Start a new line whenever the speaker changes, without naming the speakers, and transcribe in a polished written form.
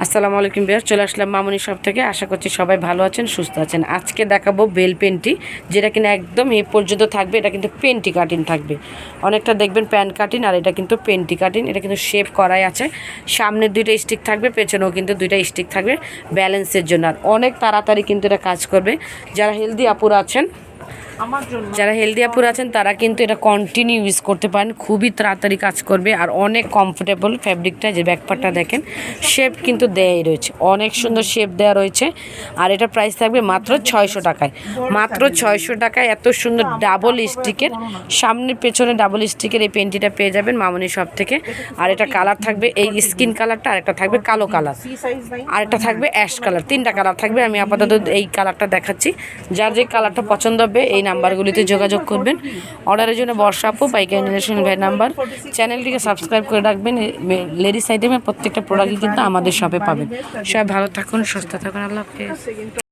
আসসালামু আলাইকুম বিয়ার, চলে আসলাম মামুনি শপ থেকে। আশা করছি সবাই ভালো আছেন, সুস্থ আছেন। আজকে দেখাবো বেল পেন্টি, যেটা কিনা একদম এই পর্যন্ত থাকবে। এটা কিন্তু পেন্টি কাটিং থাকবে, অনেকটা দেখবেন প্যান্ট কাটিং, আর এটা কিন্তু পেন্টি কাটিং। এটা কিন্তু শেপ করাই আছে, সামনের দুইটা স্টিক থাকবে, পেছনেও কিন্তু দুইটা স্টিক থাকবে ব্যালেন্সের জন্য। আর অনেক তাড়াতাড়ি কিন্তু এটা কাজ করবে। যারা হেলদি আপুরা আছেন তারা কিন্তু এটা কন্টিনিউ ইউজ করতে পারেন, খুবই তাড়াতাড়ি কাজ করবে আর অনেক কমফোর্টেবল। ফ্যাব্রিকটা যে ব্যাকপার্টটা দেখেন, শেপ কিন্তু দেয়াই রয়েছে, অনেক সুন্দর শেপ দেওয়া রয়েছে। আর এটা প্রাইস থাকবে মাত্র 600 টাকায়। মাত্র 600 টাকায় এত সুন্দর ডাবল স্টিকের, সামনে পেছনে ডাবল স্টিকের এই পেন্টিটা পেয়ে যাবেন মামুনি শপ থেকে। আর এটা কালার থাকবে এই স্কিন কালারটা, আরেকটা থাকবে কালো কালার, আরেকটা থাকবে অ্যাশ কালার। 3টা কালার থাকবে। আমি আপাতত এই কালারটা দেখাচ্ছি। যার যে কালারটা পছন্দ হবে এই নাম্বারগুলিতে যোগাযোগ করবেন। অর্ডারের জন্য বর্ষা আপু, পাইকারি নিলেশন ভাই নাম্বার। চ্যানেলটিকে সাবস্ক্রাইব করে রাখবেন। লেডিস আইটেমের প্রত্যেকটা প্রোডাক্টই কিন্তু আমাদের শপে পাবেন। সবাই ভালো থাকুন, সুস্থ থাকুন, আল্লাহ হাফেজ।